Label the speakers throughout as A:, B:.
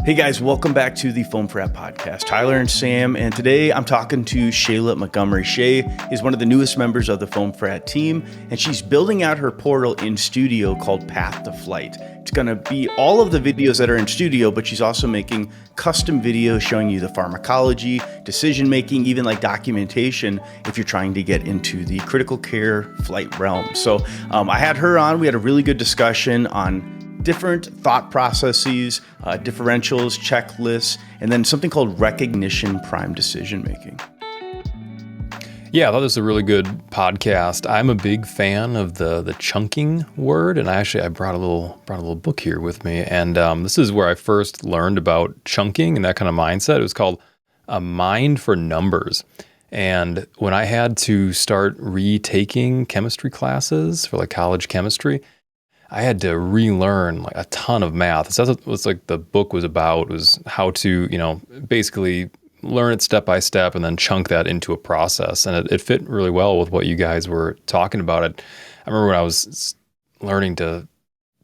A: Hey guys, welcome back to the FOAMfrat podcast. Tyler and Sam, and today I'm talking to Shaylah Montgomery. Shay is one of the newest members of the FOAMfrat team, and she's building out her portal in studio called Path to Flight. It's going to be all of the videos that are in studio, but she's also making custom videos showing you the pharmacology, decision-making, even like documentation if you're trying to get into the critical care flight realm. So I had her on. We had a really good discussion on different thought processes, differentials, checklists, and then something called recognition prime decision making.
B: Yeah, I thought this was a really good podcast. I'm a big fan of the chunking word, and I brought a little book here with me, and this is where I first learned about chunking and that kind of mindset. It was called A Mind for Numbers. And when I had to start retaking chemistry classes for like college chemistry, I had to relearn like a ton of math. So that's what like the book was about, was how to, basically learn it step by step and then chunk that into a process. And it fit really well with what you guys were talking about. I remember when I was learning to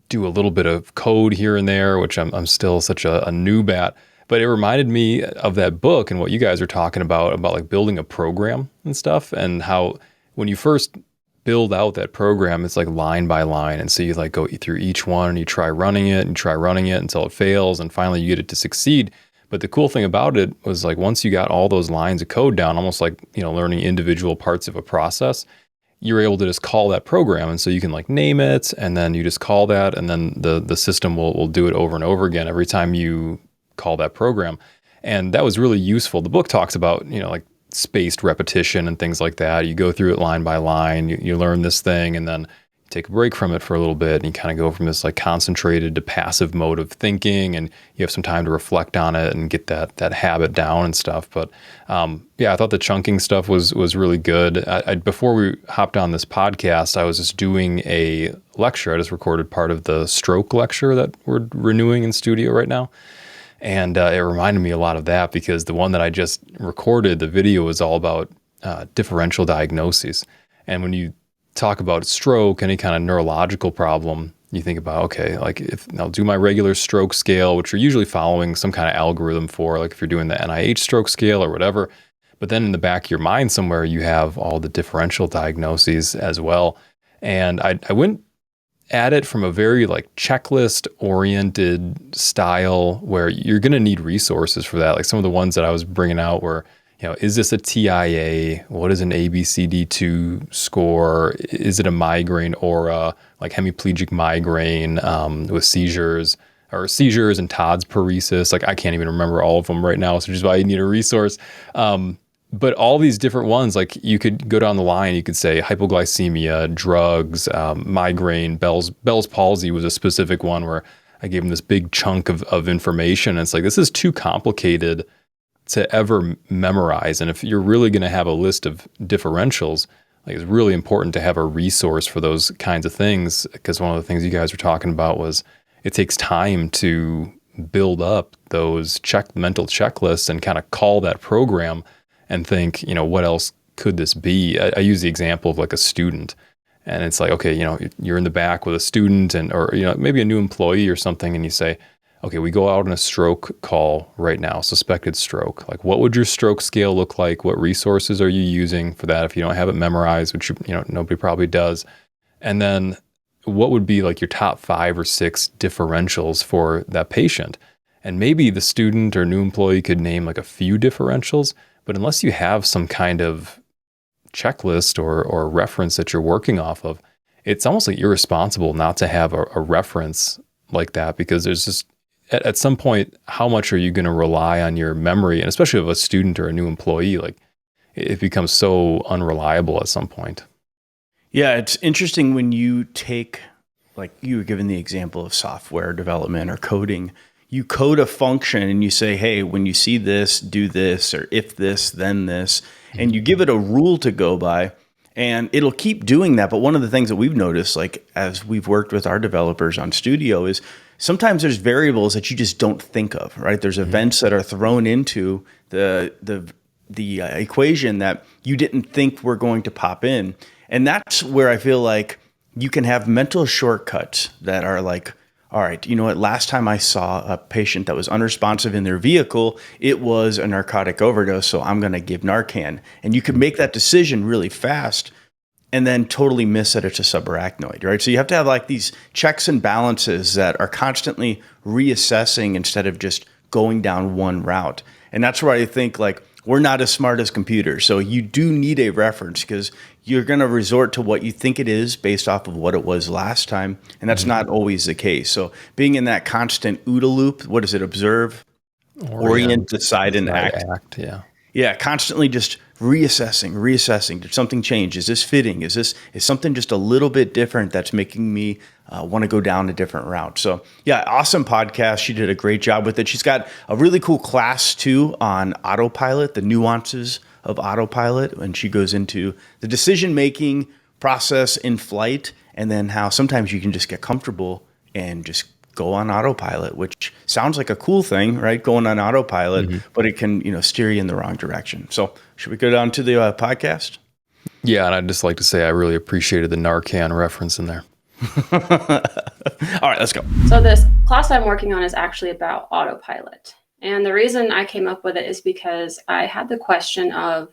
B: do a little bit of code here and there, which I'm still such a noob at, but it reminded me of that book and what you guys were talking about like building a program and stuff, and how when you first build out that program, it's like line by line. And so you like go through each one and you try running it until it fails. And finally you get it to succeed. But the cool thing about it was like, once you got all those lines of code down, almost like, learning individual parts of a process, you're able to just call that program. And so you can like name it, and then you just call that, and then the system will do it over and over again every time you call that program. And that was really useful. The book talks about, like spaced repetition and things like that. You go through it line by line, you learn this thing, and then you take a break from it for a little bit, and you kind of go from this like concentrated to passive mode of thinking, and you have some time to reflect on it and get that habit down and stuff. But I thought the chunking stuff was really good. Before we hopped on this podcast, I was just doing a lecture. I just recorded part of the stroke lecture that we're renewing in studio right now. And it reminded me a lot of that, because the one that I just recorded, the video was all about differential diagnoses. And when you talk about stroke, any kind of neurological problem, you think about, okay, like if I'll do my regular stroke scale, which you're usually following some kind of algorithm for, like if you're doing the NIH stroke scale or whatever. But then in the back of your mind somewhere, you have all the differential diagnoses as well. And I went at it from a very like checklist oriented style, where you're going to need resources for that. Like some of the ones that I was bringing out were, is this a TIA? What is an ABCD2 score? Is it a migraine aura, like hemiplegic migraine with seizures and Todd's paresis? Like I can't even remember all of them right now, so just why you need a resource. But all these different ones, like you could go down the line, you could say hypoglycemia, drugs, migraine, Bell's palsy was a specific one where I gave them this big chunk of information. And it's like, this is too complicated to ever memorize. And if you're really going to have a list of differentials, like it's really important to have a resource for those kinds of things. Because one of the things you guys were talking about was it takes time to build up those mental checklists and kind of call that program and think, what else could this be? I use the example of like a student, and it's like, okay, you're in the back with a student or maybe a new employee or something, and you say, okay, we go out on a stroke call right now, suspected stroke. Like, what would your stroke scale look like? What resources are you using for that if you don't have it memorized, which, nobody probably does? And then what would be like your top 5 or 6 differentials for that patient? And maybe the student or new employee could name like a few differentials, but unless you have some kind of checklist or reference that you're working off of, it's almost like irresponsible not to have a reference like that, because there's just, at some point, how much are you going to rely on your memory? And especially of a student or a new employee, like it becomes so unreliable at some point.
A: Yeah, it's interesting when you take, like you were given the example of software development or coding. You code a function and you say, hey, when you see this, do this, or if this, then this, and you give it a rule to go by, and it'll keep doing that. But one of the things that we've noticed, like as we've worked with our developers on Studio, is sometimes there's variables that you just don't think of, right? There's events that are thrown into the equation that you didn't think were going to pop in. And that's where I feel like you can have mental shortcuts that are like, all right, you know what? Last time I saw a patient that was unresponsive in their vehicle, it was a narcotic overdose. So I'm going to give Narcan. And you could make that decision really fast and then totally miss that it's a subarachnoid, right? So you have to have like these checks and balances that are constantly reassessing instead of just going down one route. And that's where I think like we're not as smart as computers. So you do need a reference because you're going to resort to what you think it is based off of what it was last time. And that's not always the case. So being in that constant OODA loop, what is it? Observe, orient, decide, and act.
B: Yeah.
A: Yeah, constantly just reassessing. Did something change? Is this fitting? Is something just a little bit different that's making me want to go down a different route? So yeah, awesome podcast. She did a great job with it. She's got a really cool class too on autopilot, the nuances of autopilot, and she goes into the decision-making process in flight, and then how sometimes you can just get comfortable and just go on autopilot, which sounds like a cool thing, right? Going on autopilot, but it can, steer you in the wrong direction. So should we go down to the podcast?
B: Yeah, and I'd just like to say I really appreciated the Narcan reference in there.
A: All right, let's go.
C: So this class I'm working on is actually about autopilot. And the reason I came up with it is because I had the question of,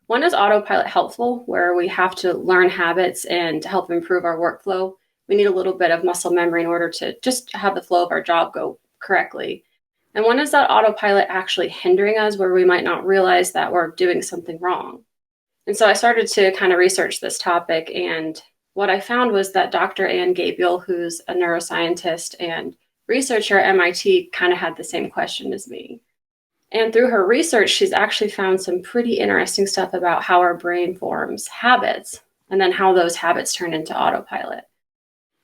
C: when is autopilot helpful, where we have to learn habits and to help improve our workflow? We need a little bit of muscle memory in order to just have the flow of our job go correctly. And when is that autopilot actually hindering us where we might not realize that we're doing something wrong? And so I started to kind of research this topic. And what I found was that Dr. Ann Gabriel, who's a neuroscientist and researcher at MIT, kind of had the same question as me. And through her research, she's actually found some pretty interesting stuff about how our brain forms habits and then how those habits turn into autopilot.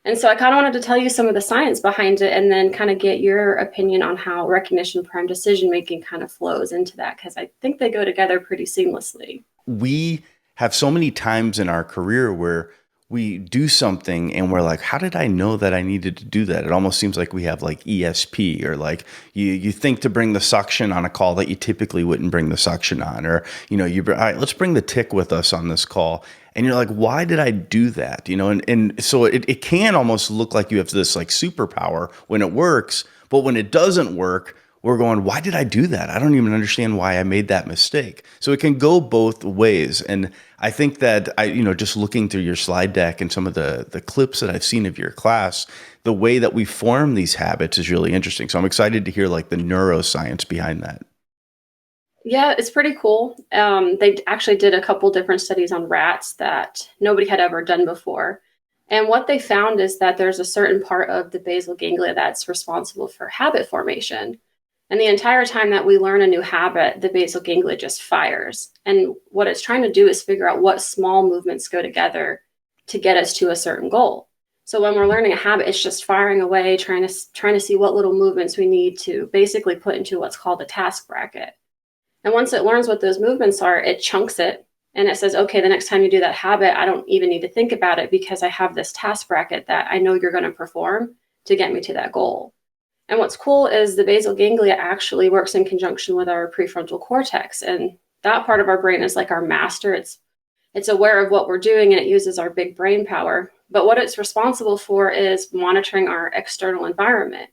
C: And so I kind of wanted to tell you some of the science behind it and then kind of get your opinion on how recognition prime decision making kind of flows into that, because I think they go together pretty seamlessly.
A: We have so many times in our career where we do something and we're like, how did I know that I needed to do that? It almost seems like we have like ESP, or like you think to bring the suction on a call that you typically wouldn't bring the suction on, or, all right, let's bring the tick with us on this call. And you're like, why did I do that? And so it can almost look like you have this like superpower when it works, but when it doesn't work, we're going, why did I do that? I don't even understand why I made that mistake. So it can go both ways. And I think that just looking through your slide deck and some of the clips that I've seen of your class, the way that we form these habits is really interesting. So I'm excited to hear like the neuroscience behind that.
C: Yeah, it's pretty cool. They actually did a couple different studies on rats that nobody had ever done before. And what they found is that there's a certain part of the basal ganglia that's responsible for habit formation. And the entire time that we learn a new habit, the basal ganglia just fires. And what it's trying to do is figure out what small movements go together to get us to a certain goal. So when we're learning a habit, it's just firing away, trying to see what little movements we need to basically put into what's called a task bracket. And once it learns what those movements are, it chunks it. And it says, okay, the next time you do that habit, I don't even need to think about it because I have this task bracket that I know you're going to perform to get me to that goal. And what's cool is the basal ganglia actually works in conjunction with our prefrontal cortex. And that part of our brain is like our master. It's aware of what we're doing and it uses our big brain power. But what it's responsible for is monitoring our external environment.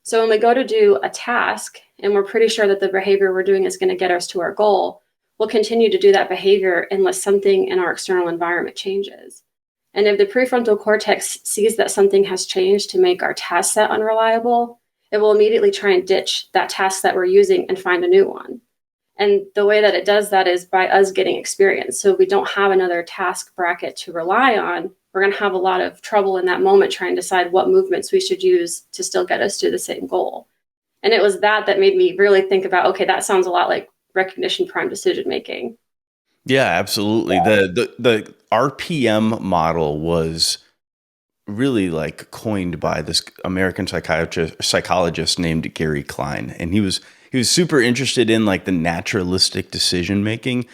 C: So when we go to do a task and we're pretty sure that the behavior we're doing is going to get us to our goal, we'll continue to do that behavior unless something in our external environment changes. And if the prefrontal cortex sees that something has changed to make our task set unreliable, it will immediately try and ditch that task that we're using and find a new one. And the way that it does that is by us getting experience. So if we don't have another task bracket to rely on, we're going to have a lot of trouble in that moment trying to decide what movements we should use to still get us to the same goal. And it was that made me really think about, okay, that sounds a lot like recognition prime decision making.
A: Yeah, absolutely. The RPM model was really like coined by this American psychologist named Gary Klein. And he was super interested in like the naturalistic decision making,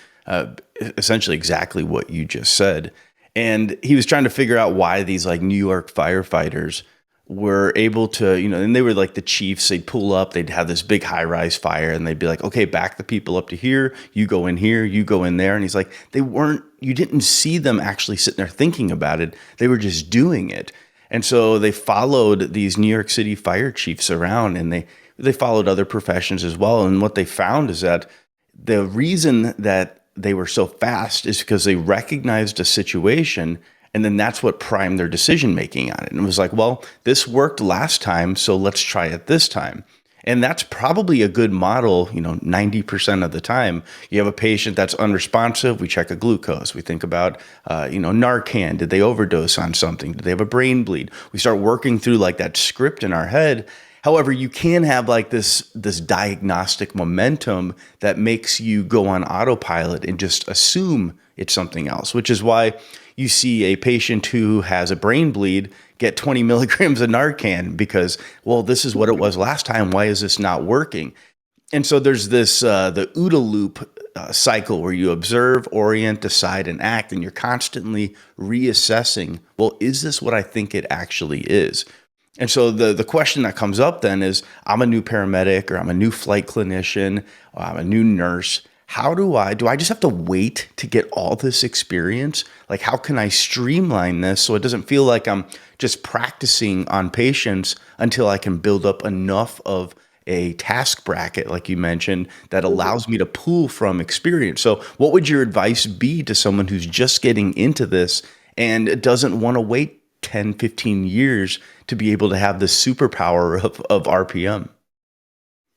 A: essentially exactly what you just said. And he was trying to figure out why these like New York firefighters were able to, and they were like the chiefs. They'd pull up, they'd have this big high rise fire and they'd be like, okay, back the people up to here, you go in here, you go in there. And he's like, you didn't see them actually sitting there thinking about it. They were just doing it. And so they followed these New York City fire chiefs around, and they followed other professions as well. And what they found is that the reason that they were so fast is because they recognized a situation, and then that's what primed their decision making on it. And it was like, well, this worked last time, so let's try it this time. And that's probably a good model, 90% of the time. You have a patient that's unresponsive, we check a glucose. We think about, Narcan. Did they overdose on something? Did they have a brain bleed? We start working through like that script in our head. However, you can have like this diagnostic momentum that makes you go on autopilot and just assume it's something else, which is why you see a patient who has a brain bleed get 20 milligrams of Narcan because, well, this is what it was last time. Why is this not working? And so there's this, the OODA loop cycle where you observe, orient, decide, and act, and you're constantly reassessing, well, is this what I think it actually is? And so the question that comes up then is, I'm a new paramedic, or I'm a new flight clinician, or I'm a new nurse. How do I just have to wait to get all this experience? Like, how can I streamline this so it doesn't feel like I'm just practicing on patients until I can build up enough of a task bracket, like you mentioned, that allows me to pull from experience? So what would your advice be to someone who's just getting into this and doesn't want to wait 10, 15 years to be able to have the superpower of RPM?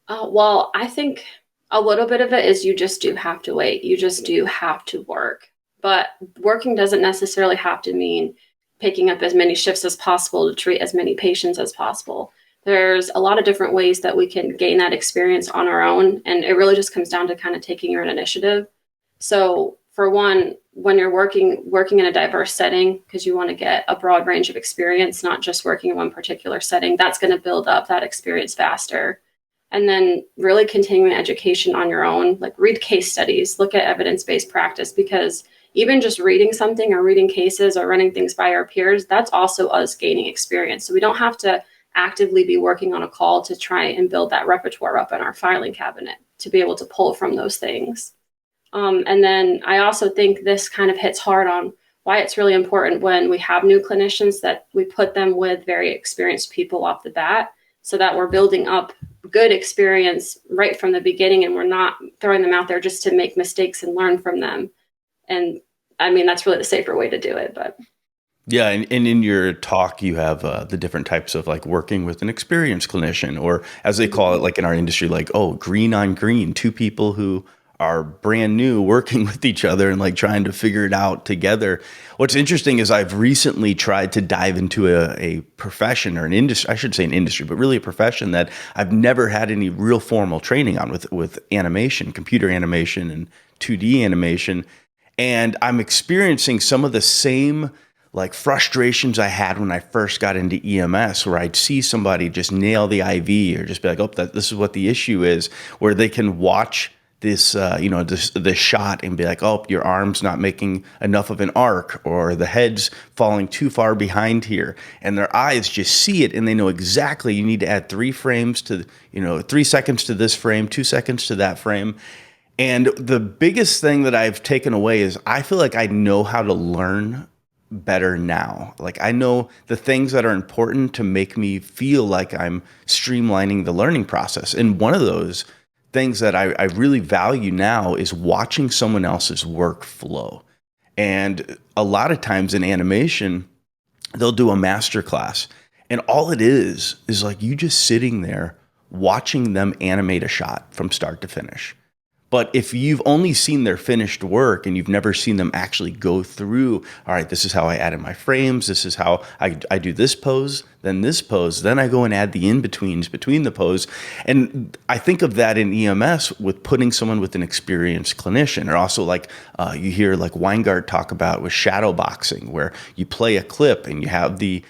C: Well, I think a little bit of it is you just do have to wait. You just do have to work. But working doesn't necessarily have to mean picking up as many shifts as possible to treat as many patients as possible. There's a lot of different ways that we can gain that experience on our own. And it really just comes down to kind of taking your own initiative. So for one, when you're working in a diverse setting, because you want to get a broad range of experience, not just working in one particular setting, that's going to build up that experience faster. And then really continuing education on your own, like read case studies, look at evidence-based practice, because even just reading something or reading cases or running things by our peers, that's also us gaining experience. So we don't have to actively be working on a call to try and build that repertoire up in our filing cabinet to be able to pull from those things. And then I also think this kind of hits hard on why it's really important when we have new clinicians that we put them with very experienced people off the bat, so that we're building up good experience right from the beginning, and we're not throwing them out there just to make mistakes and learn from them. And I mean, that's really the safer way to do it. But
A: yeah, and in your talk, you have the different types of like working with an experienced clinician, or as they call it, like in our industry, like, oh, green on green, two people who are brand new working with each other and like trying to figure it out together. What's interesting is I've recently tried to dive into a profession, or an industry, I should say an industry, but really a profession that I've never had any real formal training on, with animation, computer animation and 2D animation. And I'm experiencing some of the same like frustrations I had when I first got into EMS, where I'd see somebody just nail the IV or just be like, oh, this is what the issue is, where they can watch this, this shot and be like, oh, your arm's not making enough of an arc, or the head's falling too far behind here. And their eyes just see it, and they know exactly you need to add 3 frames to, 3 seconds to this frame, 2 seconds to that frame. And the biggest thing that I've taken away is I feel like I know how to learn better now. Like, I know the things that are important to make me feel like I'm streamlining the learning process. And one of those things that I really value now is watching someone else's workflow. And a lot of times in animation, they'll do a master class, and all it is like you just sitting there watching them animate a shot from start to finish. But if you've only seen their finished work and you've never seen them actually go through, all right, this is how I added my frames, this is how I do this pose, then I go and add the in-betweens between the pose. And I think of that in EMS with putting someone with an experienced clinician, or also like you hear like Weingart talk about with shadow boxing, where you play a clip and you have the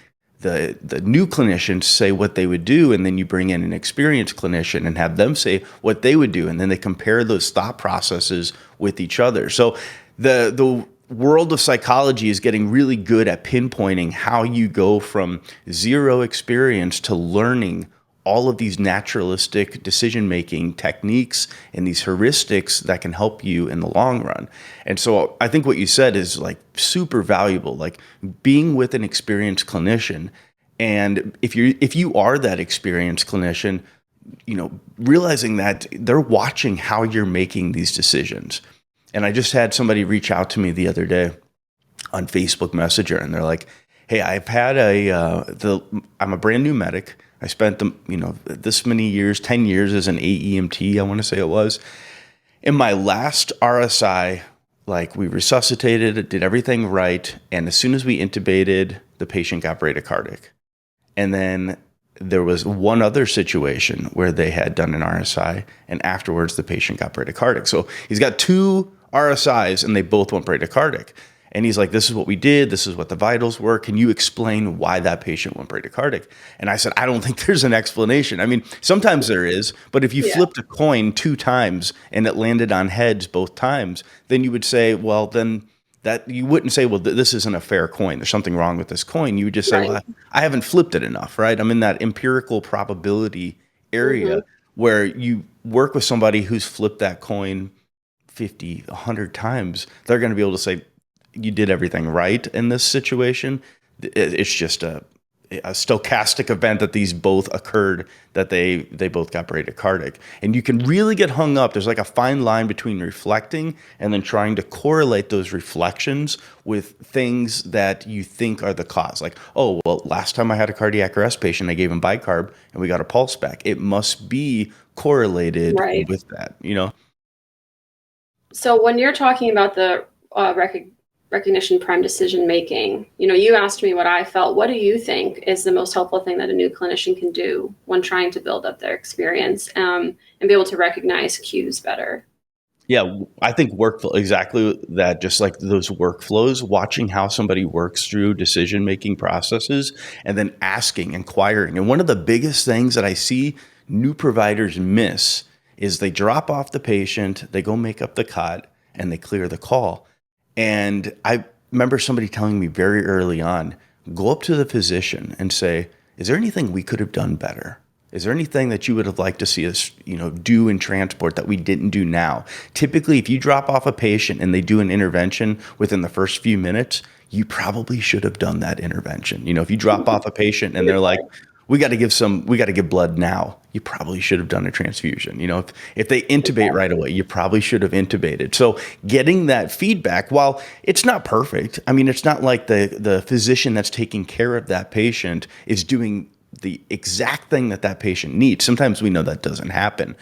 A: new clinicians say what they would do, and then you bring in an experienced clinician and have them say what they would do, and then they compare those thought processes with each other. So the world of psychology is getting really good at pinpointing how you go from zero experience to learning all of these naturalistic decision-making techniques and these heuristics that can help you in the long run. And so I think what you said is like super valuable, like being with an experienced clinician And if you are that experienced clinician, realizing that they're watching how you're making these decisions. And I just had somebody reach out to me the other day on Facebook Messenger, and they're like, "Hey, I've had I'm a brand new medic. I spent this many years, 10 years as an AEMT, I want to say it was. In my last RSI, like we resuscitated, did everything right, and as soon as we intubated, the patient got bradycardic. And then there was one other situation where they had done an RSI, and afterwards the patient got bradycardic. So he's got 2 RSIs, and they both went bradycardic. And he's like, this is what we did. This is what the vitals were. Can you explain why that patient went bradycardic? And I said, I don't think there's an explanation. I mean, sometimes there is, but if you flipped a coin 2 times and it landed on heads both times, then you would say, well, then that you wouldn't say, well, this isn't a fair coin. There's something wrong with this coin. You would just say, well, I haven't flipped it enough, right? I'm in that empirical probability area where you work with somebody who's flipped that coin 50, 100 times. They're going to be able to say, you did everything right in this situation. It's just a stochastic event that these both occurred, that they both got bradycardic. And you can really get hung up. There's like a fine line between reflecting and then trying to correlate those reflections with things that you think are the cause. Like, oh, well, last time I had a cardiac arrest patient, I gave him bicarb and we got a pulse back. It must be correlated with that,
C: So when you're talking about the recognition prime decision making, you asked me what I felt. What do you think is the most helpful thing that a new clinician can do when trying to build up their experience and be able to recognize cues better?
A: Yeah, I think workflow, exactly that, just like those workflows, watching how somebody works through decision-making processes and then asking, inquiring. And one of the biggest things that I see new providers miss is they drop off the patient, they go make up the cot, and they clear the call. And I remember somebody telling me very early on, go up to the physician and say, is there anything we could have done better? Is there anything that you would have liked to see us, do in transport that we didn't do now? Typically, if you drop off a patient and they do an intervention within the first few minutes, you probably should have done that intervention. If you drop off a patient and they're like, we got to give blood now, you probably should have done a transfusion. If they intubate right away, you probably should have intubated. So getting that feedback, while it's not perfect, I mean, it's not like the physician that's taking care of that patient is doing the exact thing that patient needs. Sometimes we know that doesn't happen,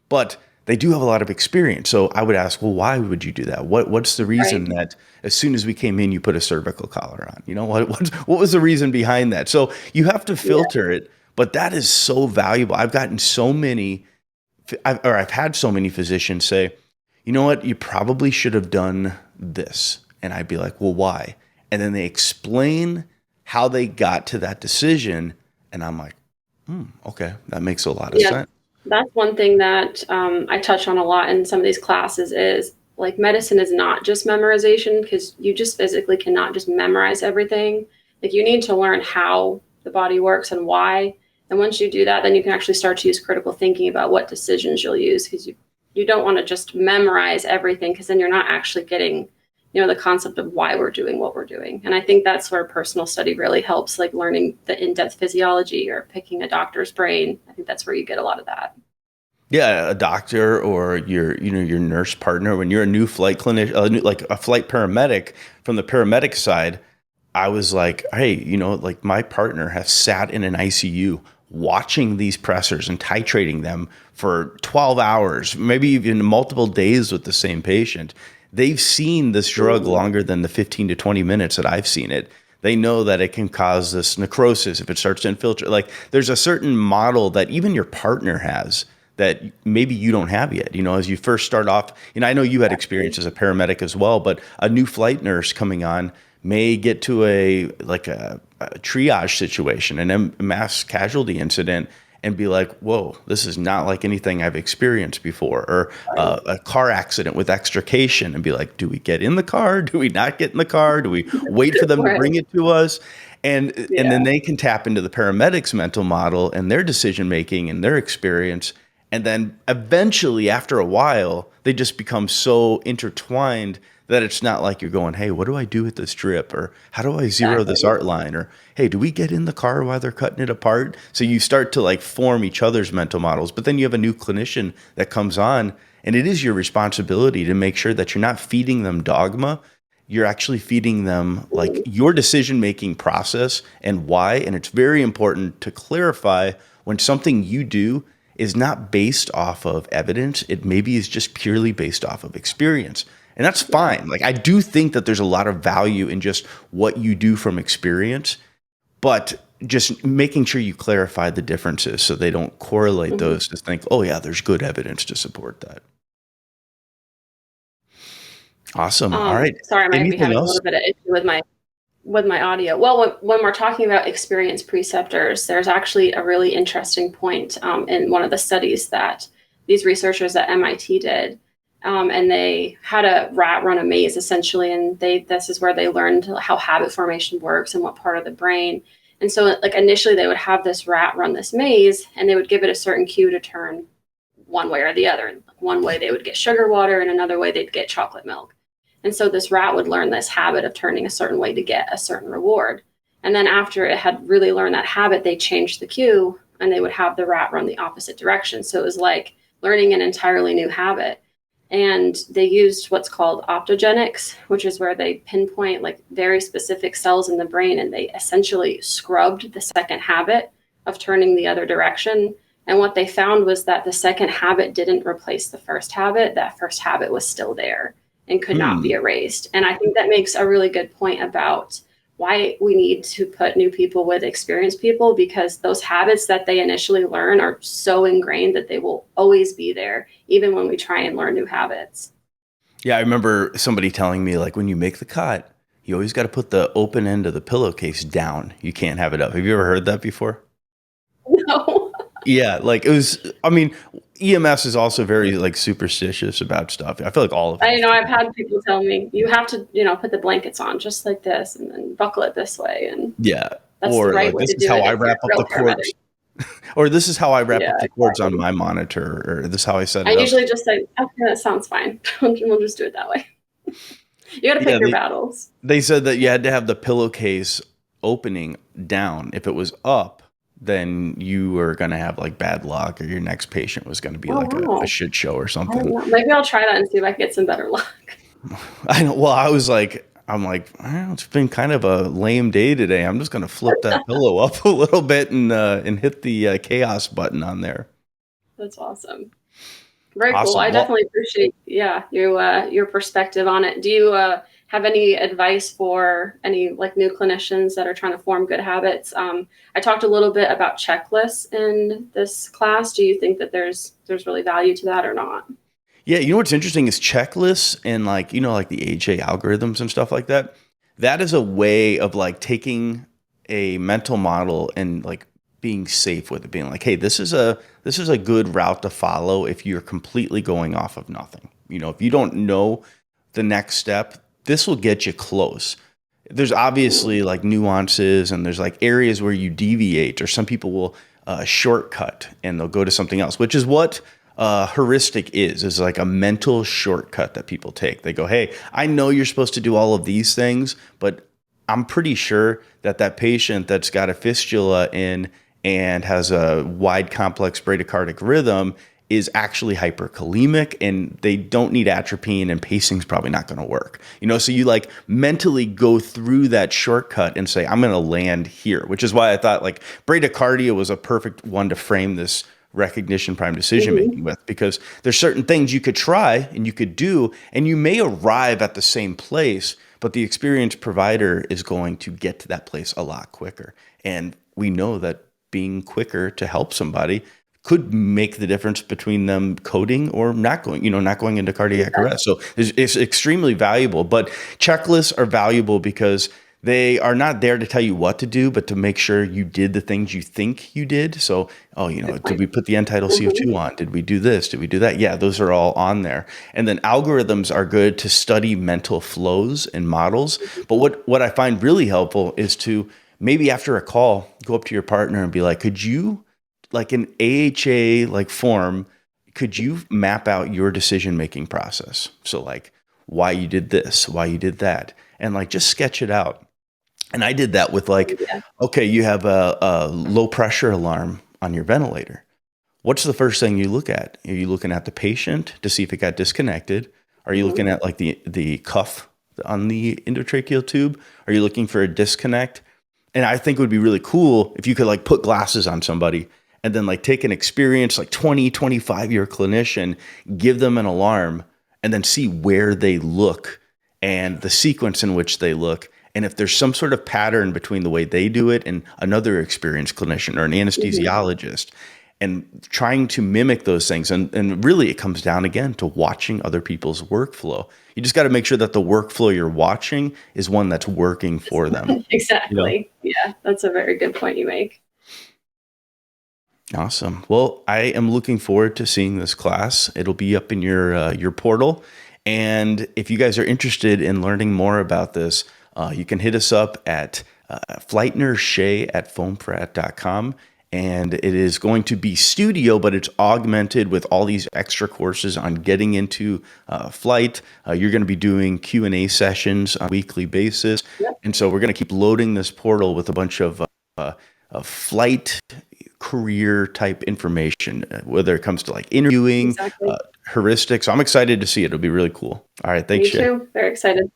A: but they do have a lot of experience. So I would ask, well, why would you do that? What's the reason that as soon as we came in, you put a cervical collar on? What was the reason behind that? So you have to filter it, but that is so valuable. I've had so many physicians say, you know what, you probably should have done this. And I'd be like, well, why? And then they explain how they got to that decision. And I'm like, okay, that makes a lot of sense.
C: That's one thing that I touch on a lot in some of these classes is like medicine is not just memorization, because you just physically cannot just memorize everything. Like you need to learn how the body works and why. And once you do that, then you can actually start to use critical thinking about what decisions you'll use, because you don't want to just memorize everything, because then you're not actually getting the concept of why we're doing what we're doing. And I think that's where personal study really helps, like learning the in-depth physiology or picking a doctor's brain. I think that's where you get a lot of that.
A: Yeah, a doctor or your nurse partner, when you're a new flight clinician, like a flight paramedic, from the paramedic side, I was like, hey, like my partner has sat in an ICU watching these pressors and titrating them for 12 hours, maybe even multiple days with the same patient. They've seen this drug longer than the 15 to 20 minutes that I've seen it. They know that it can cause this necrosis if it starts to infiltrate. Like there's a certain model that even your partner has that maybe you don't have yet. As you first start off, I know you had experience as a paramedic as well, but a new flight nurse coming on may get to a triage situation, a mass casualty incident, and be like, whoa, this is not like anything I've experienced before. Or a car accident with extrication, and be like, do we get in the car? Do we not get in the car? Do we wait for them to bring it to us? And then they can tap into the paramedic's mental model and their decision-making and their experience. And then eventually, after a while, they just become so intertwined that it's not like you're going, hey, what do I do with this drip? Or how do I zero this
C: Exactly.
A: art line? Or hey, do we get in the car while they're cutting it apart? So you start to like form each other's mental models. But then you have a new clinician that comes on, and it is your responsibility to make sure that you're not feeding them dogma. You're actually feeding them like your decision making process and why. And it's very important to clarify when something you do is not based off of evidence. It maybe is just purely based off of experience. And that's fine. Like, I do think that there's a lot of value in just what you do from experience, but just making sure you clarify the differences so they don't correlate
C: Mhm.
A: those to think, oh, yeah, there's good evidence to support that. Awesome. All right.
C: Sorry, I might be
A: Anything
C: having a
A: else?
C: little bit of issue with my audio. Well, when we're talking about experienced preceptors, there's actually a really interesting point in one of the studies that these researchers at MIT did. And they had a rat run a maze essentially, and this is where they learned how habit formation works and what part of the brain. And so, like initially, they would have this rat run this maze, and they would give it a certain cue to turn one way or the other. Like one way they would get sugar water, and another way they'd get chocolate milk. And so this rat would learn this habit of turning a certain way to get a certain reward. And then after it had really learned that habit, they changed the cue and they would have the rat run the opposite direction. So it was like learning an entirely new habit. And they used what's called optogenics, which is where they pinpoint like very specific cells in the brain, and they essentially scrubbed the second habit of turning the other direction. And what they found was that the second habit didn't replace the first habit. That first habit was still there and could not be
A: Hmm.
C: erased. And I think that makes a really good point about why we need to put new people with experienced people, because those habits that they initially learn are so ingrained that they will always be there, even when we try and learn new habits.
A: Yeah, I remember somebody telling me, like, when you make the cut, you always got to put the open end of the pillowcase down. You can't have it up. Have you ever heard that before?
C: No.
A: Yeah, like it was, I mean, EMS is also very like superstitious about stuff. I feel like all of
C: I know I've
A: healthcare.
C: had people tell me you have to, put the blankets on just like this and then buckle it this way. And
A: Yeah.
C: that's the
A: Or
C: right
A: like,
C: way
A: this
C: to
A: is
C: do
A: how
C: it
A: I
C: if you're
A: wrap
C: a
A: up
C: real
A: the
C: paramedic.
A: cords. Or this is how I wrap up
C: Yeah,
A: the cords on
C: exactly.
A: my monitor. Or this is how I set
C: I
A: it up.
C: usually just say, okay, that sounds fine. We'll just do it that way. You got to
A: Yeah,
C: pick your battles.
A: they said that you had to have the pillowcase opening down. If it was up, then you were going to have like bad luck, or your next patient was going to be
C: Oh,
A: like a
C: wow.
A: shit show or
C: I don't
A: something.
C: know. Maybe I'll try that and see if I can get some better luck.
A: I know. Well, I'm like, well, it's been kind of a lame day today. I'm just going to flip that pillow up a little bit and hit the chaos button on there.
C: That's awesome. Very cool.
A: Awesome.
C: I
A: Well,
C: definitely appreciate, yeah, your perspective on it. Do you have any advice for any like new clinicians that are trying to form good habits? I talked a little bit about checklists in this class. Do you think that there's really value to that or not?
A: yeah, you know what's interesting is checklists and like, like the AHA algorithms and stuff like that. That is a way of like taking a mental model and like being safe with it, being like, hey, this is a good route to follow if you're completely going off of nothing. If you don't know the next step, this will get you close. There's obviously like nuances and there's like areas where you deviate, or some people will shortcut and they'll go to something else, which is what heuristic is like a mental shortcut that people take. They go, hey, I know you're supposed to do all of these things, but I'm pretty sure that that patient that's got a fistula in and has a wide complex bradycardic rhythm is actually hyperkalemic, and they don't need atropine, and pacing's probably not going to work. So you like mentally go through that shortcut and say, I'm going to land here, which is why I thought like bradycardia was a perfect one to frame this recognition prime decision
C: Mhm.
A: making with, because there's certain things you could try and you could do, and you may arrive at the same place, but the experienced provider is going to get to that place a lot quicker. And we know that being quicker to help somebody could make the difference between them coding or not going into cardiac arrest. So it's extremely valuable. But checklists are valuable because they are not there to tell you what to do, but to make sure you did the things you think you did. So,
C: Good
A: did
C: point.
A: we put the end tidal
C: Mhm.
A: CO2 on? Did we do this? Did we do that? Yeah, those are all on there. And then algorithms are good to study mental flows and models. But what I find really helpful is to maybe after a call, go up to your partner and be like, could you like an AHA like form could you map out your decision-making process? So like why you did this, why you did that, and like just sketch it out. And I did that with like,
C: Yeah.
A: okay, you have a low pressure alarm on your ventilator. What's the first thing you look at? Are you looking at the patient to see if it got disconnected? Are you looking at like the cuff on the endotracheal tube? Are you looking for a disconnect? And I think it would be really cool if you could like put glasses on somebody and then like take an experienced like 20, 25-year clinician, give them an alarm, and then see where they look and the sequence in which they look. And if there's some sort of pattern between the way they do it and another experienced clinician or an anesthesiologist, and trying to mimic those things. And really, it comes down again to watching other people's workflow. You just got to make sure that the workflow you're watching is one that's working for them.
C: Exactly. Yeah, that's a very good point you make.
A: Awesome. Well, I am looking forward to seeing this class. It'll be up in your portal. And if you guys are interested in learning more about this, you can hit us up at flightnershay@FOAMfrat.com. And it is going to be studio, but it's augmented with all these extra courses on getting into flight. You're going to be doing Q&A sessions on a weekly basis.
C: Yep.
A: And so we're going to keep loading this portal with a bunch of flight career type information, whether it comes to like interviewing, heuristics. So I'm excited to see it. It'll be really cool. All right. Thanks,
C: Me too. Very excited.